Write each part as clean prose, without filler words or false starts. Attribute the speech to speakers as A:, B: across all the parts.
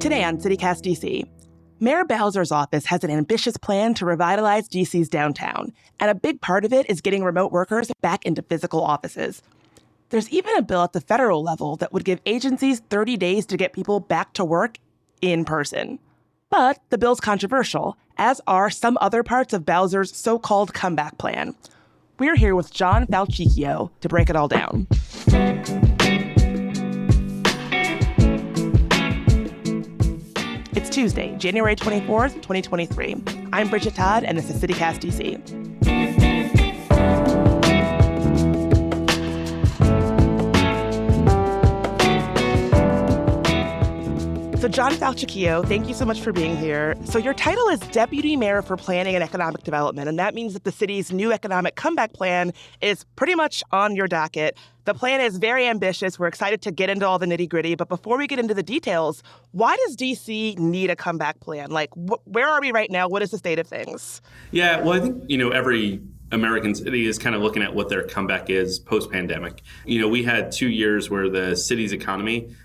A: Today on CityCast DC, Mayor Bowser's office has an ambitious plan to revitalize DC's downtown, and a big part of it is getting remote workers back into physical offices. There's even a bill at the federal level that would give agencies 30 days to get people back to work in person. But the bill's controversial, as are some other parts of Bowser's so-called comeback plan. We're here with John Falchicchio to break it all down. It's Tuesday, January 24th, 2023. I'm Bridget Todd, and this is CityCast DC. So John Falchicchio, thank you so much for being here. So your title is Deputy Mayor for Planning and Economic Development, and that means that the city's new economic comeback plan is pretty much on your docket. The plan is very ambitious. We're excited to get into all the nitty-gritty, but before we get into the details, why does DC need a comeback plan? Like, where are we right now? What is the state of things?
B: Yeah, well, I think, every American city is kind of looking at what their comeback is post-pandemic. We had 2 years where the city's economy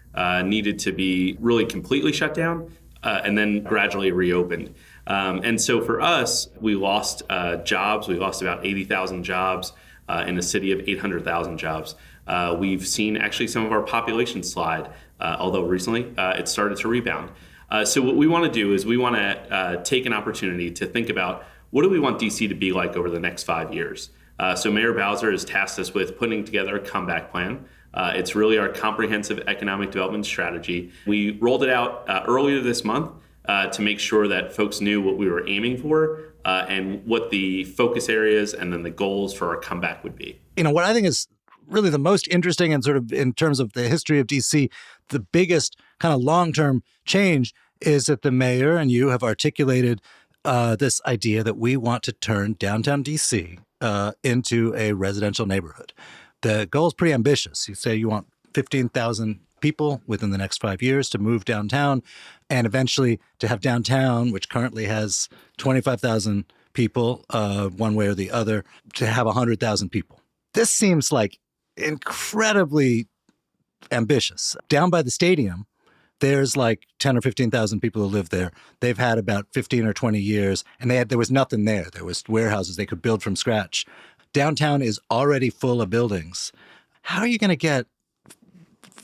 B: needed to be really completely shut down and then gradually reopened. And so for us, we lost jobs. We lost about 80,000 jobs in a city of 800,000 jobs. We've seen actually some of our population slide, although recently it started to rebound. So what we want to do is we want to take an opportunity to think about what do we want DC to be like over the next 5 years. So Mayor Bowser has tasked us with putting together a comeback plan. It's really our comprehensive economic development strategy. We rolled it out earlier this month to make sure that folks knew what we were aiming for and what the focus areas and then the goals for our comeback would be.
C: What I think is really the most interesting and sort of in terms of the history of DC, the biggest kind of long-term change is that the mayor and you have articulated this idea that we want to turn downtown DC into a residential neighborhood. The goal is pretty ambitious. You say you want 15,000 people within the next 5 years to move downtown, and eventually to have downtown, which currently has 25,000 people, one way or the other, to have 100,000 people. This seems like incredibly ambitious. Down by the stadium, there's like 10 or 15,000 people who live there. They've had about 15 or 20 years, and there was nothing there. There was warehouses they could build from scratch. Downtown is already full of buildings. How are you going to get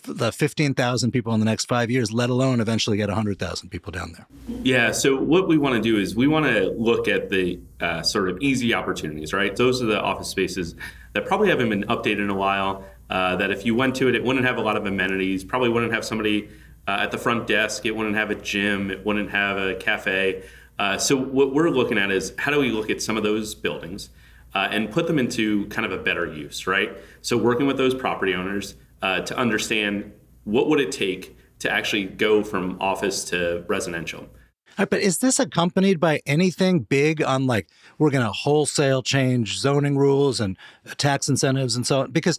C: the 15,000 people in the next 5 years, let alone eventually get 100,000 people down there?
B: Yeah, so what we want to do is we want to look at the sort of easy opportunities, right? Those are the office spaces that probably haven't been updated in a while, that if you went to it, it wouldn't have a lot of amenities, probably wouldn't have somebody at the front desk, it wouldn't have a gym, it wouldn't have a cafe. So what we're looking at is how do we look at some of those buildings and put them into kind of a better use, right? So working with those property owners to understand what would it take to actually go from office to residential.
C: But is this accompanied by anything big on like, we're going to wholesale change zoning rules and tax incentives and so on? Because,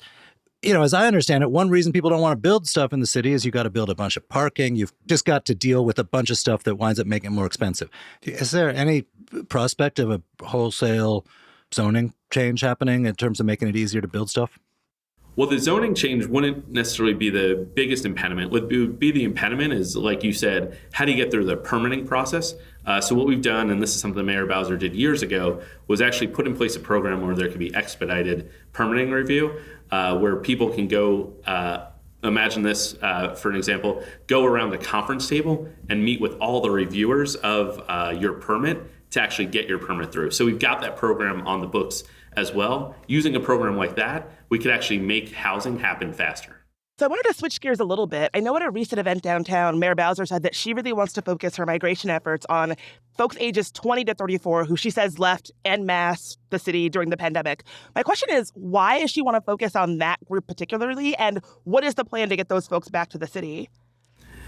C: as I understand it, one reason people don't want to build stuff in the city is you got to build a bunch of parking. You've just got to deal with a bunch of stuff that winds up making it more expensive. Is there any prospect of a wholesale zoning change happening in terms of making it easier to build stuff?
B: Well, the zoning change wouldn't necessarily be the biggest impediment. What would be the impediment is, like you said, how do you get through the permitting process? So what we've done, and this is something Mayor Bowser did years ago, was actually put in place a program where there could be expedited permitting review, where people can go, imagine this for an example, go around the conference table and meet with all the reviewers of your permit to actually get your permit through. So we've got that program on the books as well. Using a program like that, we could actually make housing happen faster.
A: So I wanted to switch gears a little bit. I know at a recent event downtown, Mayor Bowser said that she really wants to focus her migration efforts on folks ages 20 to 34 who she says left en masse the city during the pandemic. My question is, why does she want to focus on that group particularly? And what is the plan to get those folks back to the city?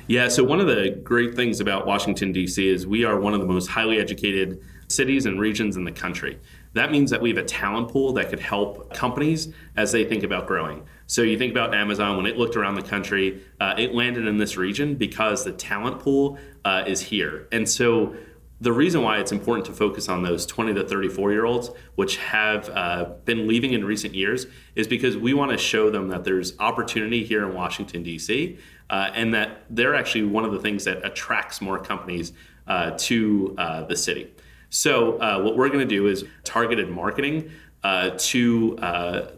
B: Yeah, so one of the great things about Washington, D.C. is we are one of the most highly educated cities and regions in the country. That means that we have a talent pool that could help companies as they think about growing. So you think about Amazon, when it looked around the country, it landed in this region because the talent pool is here. And so The reason why it's important to focus on those 20 to 34-year-olds, which have been leaving in recent years, is because we want to show them that there's opportunity here in Washington, D.C., and that they're actually one of the things that attracts more companies to the city. So what we're going to do is targeted marketing to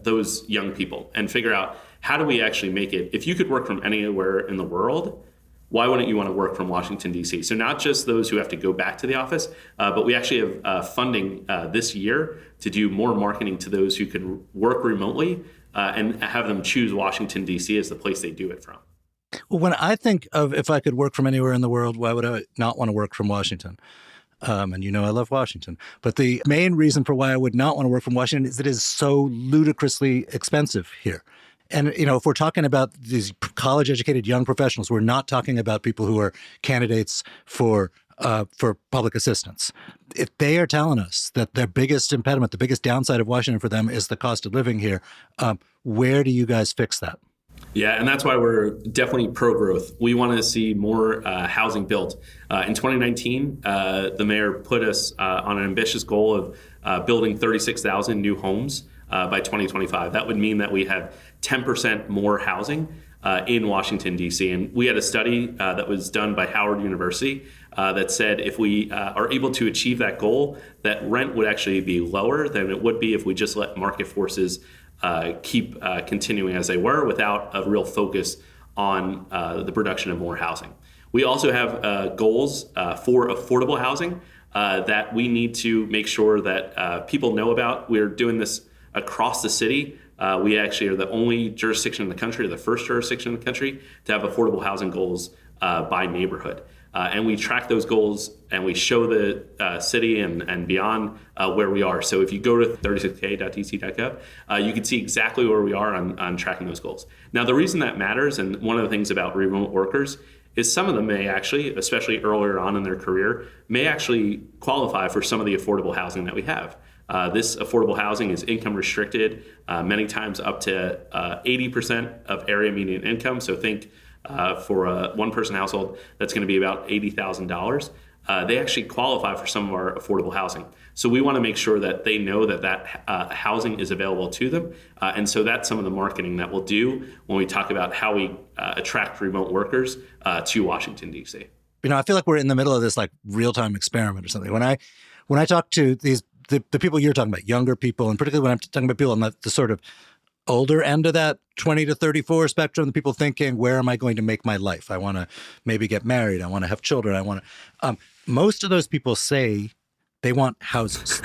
B: those young people and figure out how do we actually make it, if you could work from anywhere in the world, why wouldn't you want to work from Washington, D.C.? So not just those who have to go back to the office, but we actually have funding this year to do more marketing to those who can work remotely and have them choose Washington, D.C. as the place they do it from.
C: Well, when I think of if I could work from anywhere in the world, why would I not want to work from Washington? And you know I love Washington. But the main reason for why I would not want to work from Washington is it is so ludicrously expensive here. And, you know, if we're talking about these college-educated young professionals, we're not talking about people who are candidates for public assistance. If they are telling us that their biggest impediment, the biggest downside of Washington for them is the cost of living here, where do you guys fix that?
B: Yeah, and that's why we're definitely pro-growth. We want to see more housing built. In 2019, the mayor put us on an ambitious goal of building 36,000 new homes by 2025. That would mean that we have 10% more housing in Washington, D.C. And we had a study that was done by Howard University that said if we are able to achieve that goal, that rent would actually be lower than it would be if we just let market forces keep continuing as they were without a real focus on the production of more housing. We also have goals for affordable housing that we need to make sure that people know about. We're doing this across the city. We actually are the only jurisdiction in the country, or the first jurisdiction in the country, to have affordable housing goals by neighborhood. And we track those goals and we show the city and beyond where we are. So if you go to 36k.dc.gov, you can see exactly where we are on tracking those goals. Now, the reason that matters, and one of the things about remote workers, is some of them may actually, especially earlier on in their career, may actually qualify for some of the affordable housing that we have. This affordable housing is income restricted, many times up to 80% of area median income. So think for a one-person household, that's going to be about $80,000. They actually qualify for some of our affordable housing. So we want to make sure that they know that housing is available to them. And so that's some of the marketing that we'll do when we talk about how we attract remote workers to Washington, D.C.
C: You know, I feel like we're in the middle of this like real-time experiment or something. When I talk to the people you're talking about, younger people, and particularly when I'm talking about people on the sort of older end of that 20 to 34 spectrum, the people thinking, where am I going to make my life? I want to maybe get married. I want to have children. I want to. Most of those people say they want houses.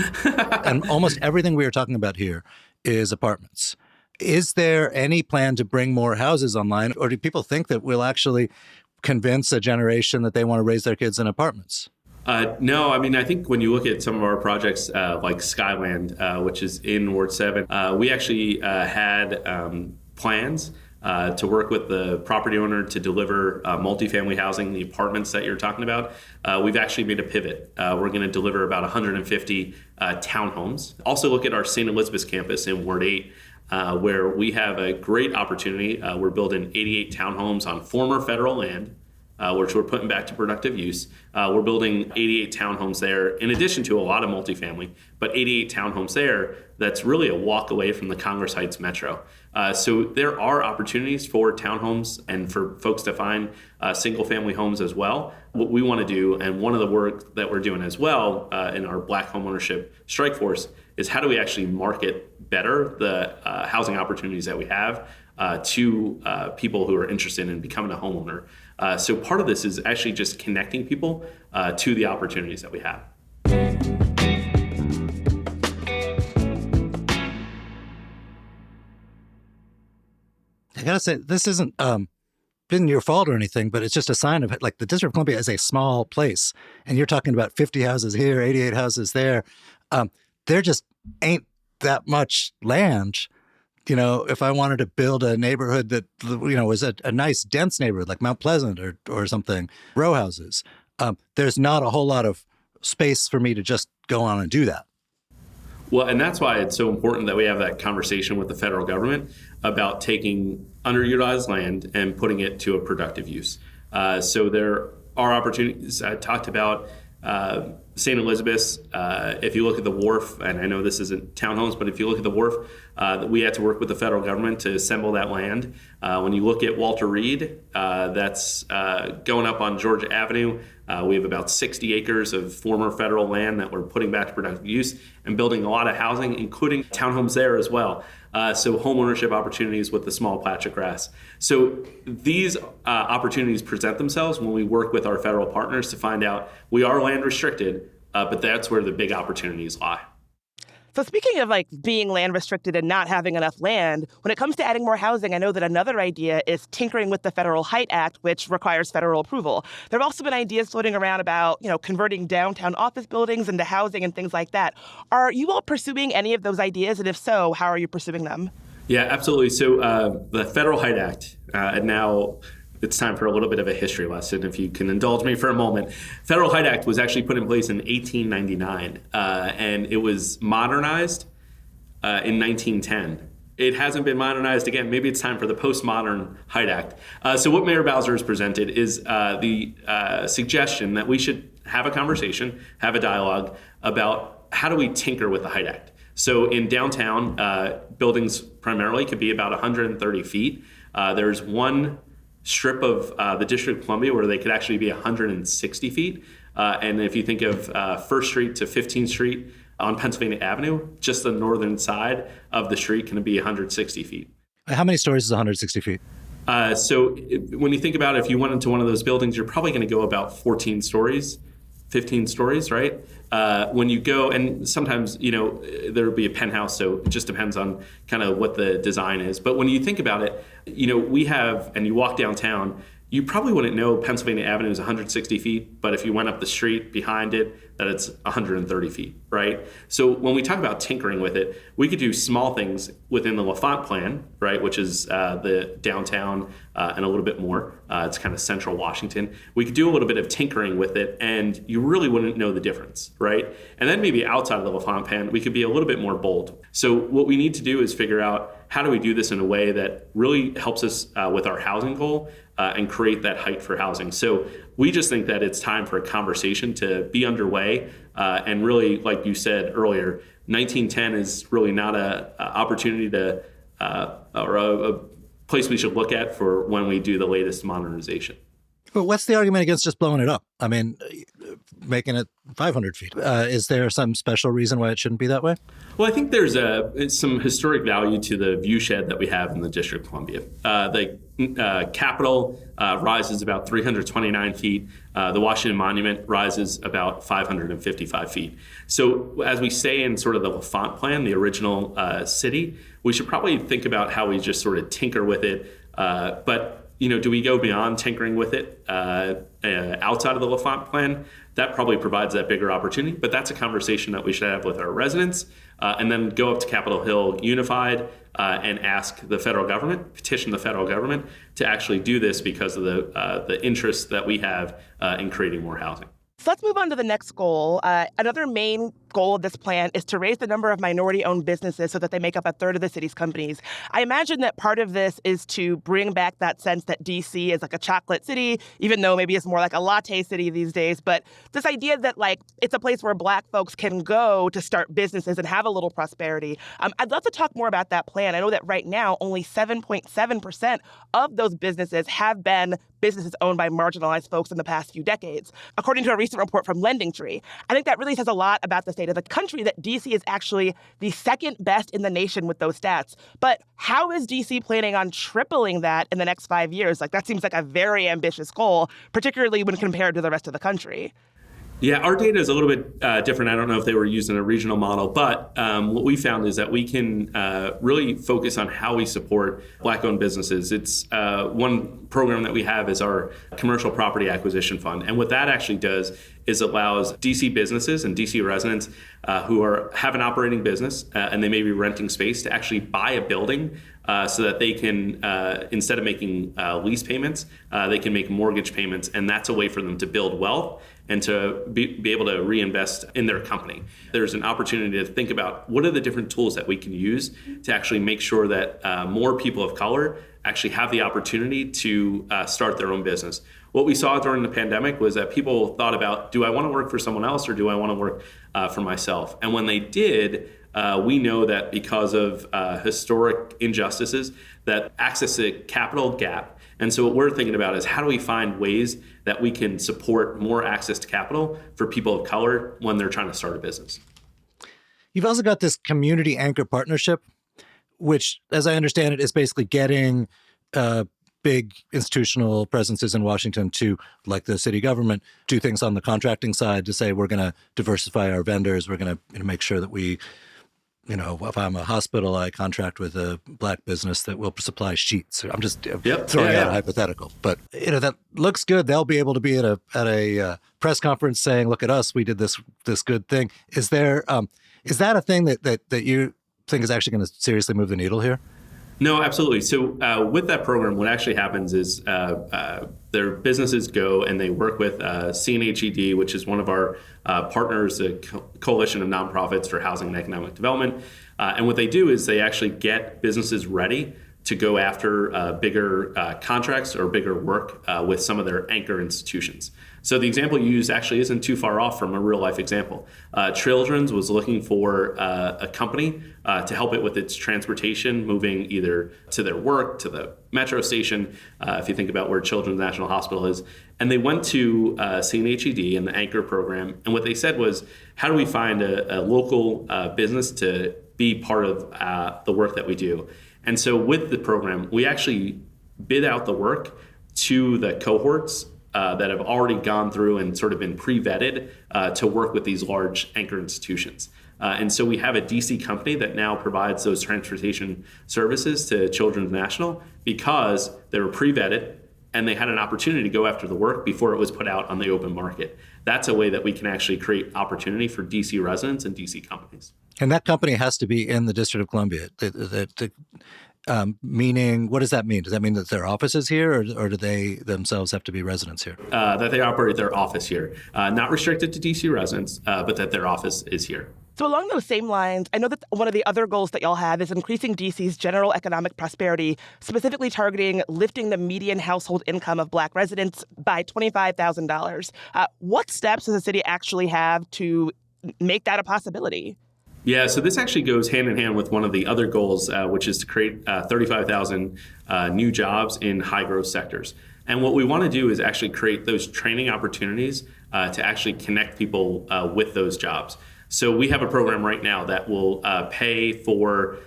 C: And almost everything we are talking about here is apartments. Is there any plan to bring more houses online? Or do people think that we'll actually convince a generation that they want to raise their kids in apartments?
B: No, I mean, I think when you look at some of our projects like Skyland, which is in Ward 7, we actually had plans to work with the property owner to deliver multifamily housing, the apartments that you're talking about. We've actually made a pivot. We're going to deliver about 150 townhomes. Also look at our St. Elizabeth's campus in Ward 8, where we have a great opportunity. We're building 88 townhomes on former federal land, which we're putting back to productive use. We're building 88 townhomes there, in addition to a lot of multifamily, but 88 townhomes there that's really a walk away from the Congress Heights Metro. So there are opportunities for townhomes and for folks to find single-family homes as well. What we want to do, and one of the work that we're doing as well in our Black Homeownership Strike Force, is how do we actually market better the housing opportunities that we have to people who are interested in becoming a homeowner. So part of this is actually just connecting people to the opportunities that we have.
C: I gotta say, this isn't been your fault or anything, but it's just a sign of like the District of Columbia is a small place, and you're talking about 50 houses here, 88 houses there. There just ain't that much land. You know, if I wanted to build a neighborhood that, you know, was a nice, dense neighborhood like Mount Pleasant or something, row houses, there's not a whole lot of space for me to just go on and do that.
B: Well, and that's why it's so important that we have that conversation with the federal government about taking underutilized land and putting it to a productive use. So there are opportunities. I talked about St. Elizabeth's, if you look at the wharf, and I know this isn't townhomes, but if you look at the wharf, we had to work with the federal government to assemble that land. When you look at Walter Reed, that's going up on Georgia Avenue. We have about 60 acres of former federal land that we're putting back to productive use and building a lot of housing, including townhomes there as well. So home ownership opportunities with the small patch of grass. So these opportunities present themselves when we work with our federal partners to find out we are land restricted, but that's where the big opportunities lie.
A: So speaking of like being land restricted and not having enough land, when it comes to adding more housing, I know that another idea is tinkering with the Federal Height Act, which requires federal approval. There have also been ideas floating around about, converting downtown office buildings into housing and things like that. Are you all pursuing any of those ideas? And if so, how are you pursuing them?
B: Yeah, absolutely. So the Federal Height Act, and now it's time for a little bit of a history lesson, if you can indulge me for a moment. Federal Height Act was actually put in place in 1899, and it was modernized in 1910. It hasn't been modernized again. Maybe it's time for the postmodern Height Act. So what Mayor Bowser has presented is the suggestion that we should have a conversation, have a dialogue about how do we tinker with the Height Act. So in downtown, buildings primarily could be about 130 feet. There's one strip of the District of Columbia where they could actually be 160 feet. And if you think of 1st Street to 15th Street on Pennsylvania Avenue, just the northern side of the street can be 160 feet.
C: How many stories is 160 feet?
B: So when you think about it, if you went into one of those buildings, you're probably going to go about 14 stories, 15 stories, right? When you go, and sometimes, there will be a penthouse, so it just depends on kind of what the design is. But when you think about it, we have, and you walk downtown, you probably wouldn't know Pennsylvania Avenue is 160 feet, but if you went up the street behind it, that it's 130 feet, right? So when we talk about tinkering with it, we could do small things within the L'Enfant plan, right, which is the downtown and a little bit more. It's kind of central Washington. We could do a little bit of tinkering with it, and you really wouldn't know the difference, right? And then maybe outside of the L'Enfant plan, we could be a little bit more bold. So what we need to do is figure out how do we do this in a way that really helps us with our housing goal and create that height for housing. So we just think that it's time for a conversation to be underway. And really, like you said earlier, 1910 is really not an opportunity to or a place we should look at for when we do the latest modernization.
C: But what's the argument against just blowing it up? I mean, making it 500 feet. Is there some special reason why it shouldn't be that way?
B: Well, I think there's some historic value to the view shed that we have in the District of Columbia. The Capitol rises about 329 feet. The Washington Monument rises about 555 feet. So as we stay in sort of the L'Enfant plan, the original city, we should probably think about how we just sort of tinker with it. But do we go beyond tinkering with it outside of the L'Enfant plan? That probably provides that bigger opportunity, but that's a conversation that we should have with our residents, and then go up to Capitol Hill unified and ask the federal government, petition the federal government to actually do this because of the interest that we have in creating more housing.
A: So let's move on to the next goal. Another main goal of this plan is to raise the number of minority-owned businesses so that they make up a third of the city's companies. I imagine that part of this is to bring back that sense that D.C. is like a chocolate city, even though maybe it's more like a latte city these days. But this idea that it's a place where Black folks can go to start businesses and have a little prosperity. I'd love to talk more about that plan. I know that right now only 7.7% of those businesses have been businesses owned by marginalized folks in the past few decades, according to a recent report from LendingTree. I think that really says a lot about the state of the country, that D.C. is actually the second best in the nation with those stats. But how is D.C. planning on tripling that in the next 5 years? That seems like a very ambitious goal, particularly when compared to the rest of the country.
B: Yeah, our data is a little bit different. I don't know if they were using a regional model, but what we found is that we can really focus on how we support Black-owned businesses. It's one program that we have is our Commercial Property Acquisition Fund. And what that actually does is allows DC businesses and DC residents who have an operating business and they may be renting space to actually buy a building so that they can, instead of making lease payments, they can make mortgage payments. And that's a way for them to build wealth and to be able to reinvest in their company. There's an opportunity to think about what are the different tools that we can use to actually make sure that more people of color actually have the opportunity to start their own business. What we saw during the pandemic was that people thought about, do I want to work for someone else or do I want to work for myself? And when they did, we know that because of historic injustices, that access to capital gap. And so what we're thinking about is how do we find ways that we can support more access to capital for people of color when they're trying to start a business.
C: You've also got this community anchor partnership, which, as I understand it, is basically getting big institutional presences in Washington to, like the city government, do things on the contracting side to say, we're going to diversify our vendors. We're going to make sure that we, if I'm a hospital, I contract with a Black business that will supply sheets. I'm just throwing out a hypothetical. But, that looks good. They'll be able to be at a press conference saying, look at us, we did this good thing. Is there, is that a thing that you think is actually going to seriously move the needle here?
B: No, absolutely. So with that program, what actually happens is their businesses go and they work with CNHED, which is one of our partners, a coalition of nonprofits for housing and economic development. And what they do is they actually get businesses ready to go after bigger contracts or bigger work with some of their anchor institutions. So the example you used actually isn't too far off from a real life example. Children's was looking for a company to help it with its transportation, moving either to their work, to the metro station, if you think about where Children's National Hospital is. And they went to CNHED and the Anchor program. And what they said was, how do we find a local business to be part of the work that we do? And so with the program, we actually bid out the work to the cohorts that have already gone through and sort of been pre-vetted to work with these large anchor institutions. And so we have a DC company that now provides those transportation services to Children's National because they were pre-vetted and they had an opportunity to go after the work before it was put out on the open market. That's a way that we can actually create opportunity for DC residents and DC companies.
C: And that company has to be in the District of Columbia. Meaning, what does that mean? Does that mean that their office is here, or do they themselves have to be residents here?
B: That they operate their office here. Not restricted to DC residents, but that their office is here.
A: So along those same lines, I know that one of the other goals that y'all have is increasing DC's general economic prosperity, specifically targeting lifting the median household income of Black residents by $25,000. What steps does the city actually have to make that a possibility?
B: Yeah, so this actually goes hand in hand with one of the other goals, which is to create 35,000 new jobs in high growth sectors. And what we want to do is actually create those training opportunities to actually connect people with those jobs. So we have a program right now that will pay for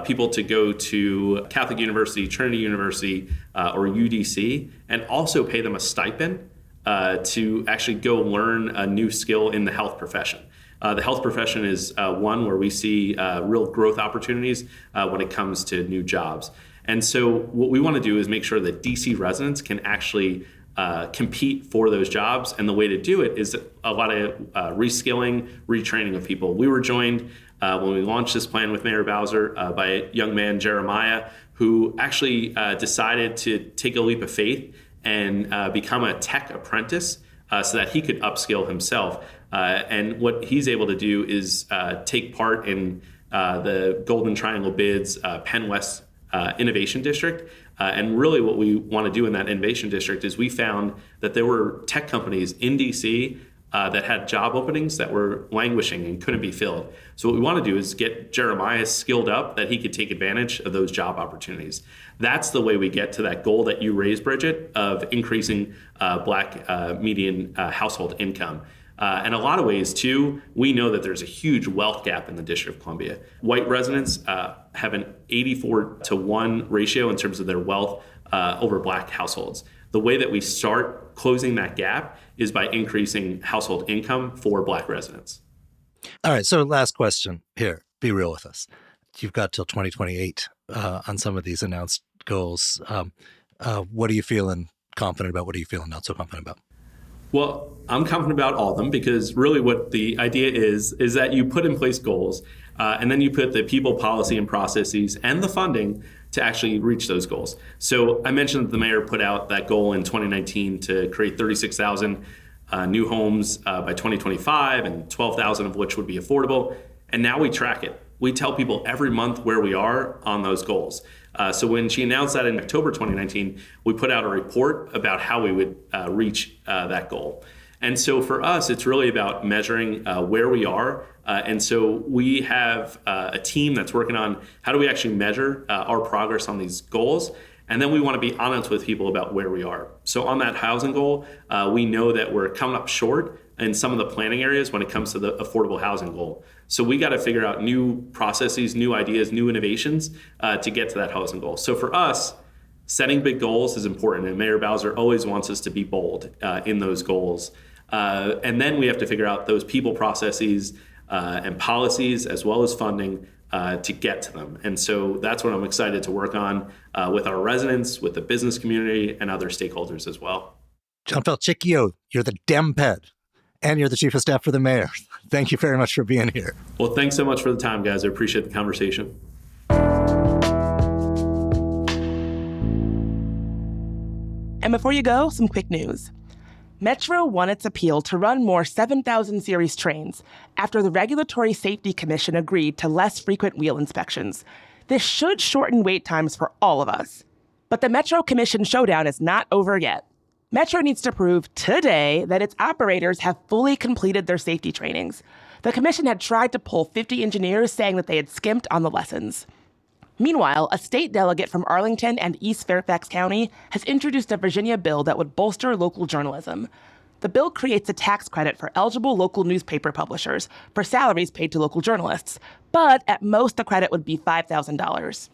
B: people to go to Catholic University, Trinity University, or UDC, and also pay them a stipend to actually go learn a new skill in the health profession. The health profession is one where we see real growth opportunities when it comes to new jobs. And so what we want to do is make sure that DC residents can actually compete for those jobs. And the way to do it is a lot of reskilling, retraining of people. We were joined when we launched this plan with Mayor Bowser by a young man, Jeremiah, who actually decided to take a leap of faith and become a tech apprentice so that he could upskill himself. And what he's able to do is take part in the Golden Triangle Bids Penn West Innovation District. And really what we want to do in that innovation district is we found that there were tech companies in DC that had job openings that were languishing and couldn't be filled. So what we want to do is get Jeremiah skilled up that he could take advantage of those job opportunities. That's the way we get to that goal that you raised, Bridget, of increasing Black median household income. In a lot of ways, too, we know that there's a huge wealth gap in the District of Columbia. White residents have an 84-to-1 ratio in terms of their wealth over Black households. The way that we start closing that gap is by increasing household income for Black residents.
C: All right, so last question here. Be real with us. You've got till 2028 on some of these announced goals. What are you feeling confident about? What are you feeling not so confident about?
B: Well, I'm confident about all of them because really what the idea is that you put in place goals and then you put the people, policy, and processes and the funding to actually reach those goals. So I mentioned that the mayor put out that goal in 2019 to create 36,000 new homes by 2025 and 12,000 of which would be affordable. And now we track it. We tell people every month where we are on those goals. So when she announced that in October 2019, we put out a report about how we would reach that goal. And so for us, it's really about measuring where we are. And so we have a team that's working on how do we actually measure our progress on these goals. And then we want to be honest with people about where we are. So on that housing goal, we know that we're coming up short in some of the planning areas when it comes to the affordable housing goal. So we got to figure out new processes, new ideas, new innovations to get to that housing goal. So for us, setting big goals is important. And Mayor Bowser always wants us to be bold in those goals. And then we have to figure out those people, processes, and policies, as well as funding to get to them. And so that's what I'm excited to work on with our residents, with the business community, and other stakeholders as well.
C: John Falchicchio, you're the DemPed, and you're the Chief of Staff for the Mayor. Thank you very much for being here.
B: Well, thanks so much for the time, guys. I appreciate the conversation.
A: And before you go, some quick news. Metro won its appeal to run more 7000 series trains after the Regulatory Safety Commission agreed to less frequent wheel inspections. This should shorten wait times for all of us. But the Metro Commission showdown is not over yet. Metro needs to prove today that its operators have fully completed their safety trainings. The commission had tried to pull 50 engineers saying that they had skimped on the lessons. Meanwhile, a state delegate from Arlington and East Fairfax County has introduced a Virginia bill that would bolster local journalism. The bill creates a tax credit for eligible local newspaper publishers for salaries paid to local journalists, but at most the credit would be $5,000.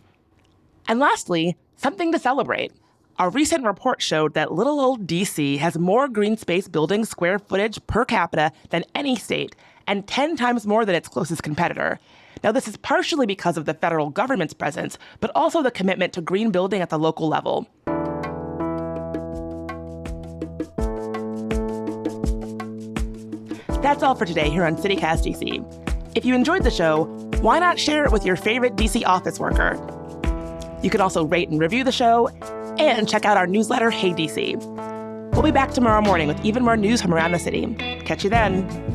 A: And lastly, something to celebrate. A recent report showed that little old DC has more green space building square footage per capita than any state, and 10 times more than its closest competitor. Now, this is partially because of the federal government's presence, but also the commitment to green building at the local level. That's all for today here on CityCast DC. If you enjoyed the show, why not share it with your favorite DC office worker? You can also rate and review the show and check out our newsletter, Hey DC. We'll be back tomorrow morning with even more news from around the city. Catch you then.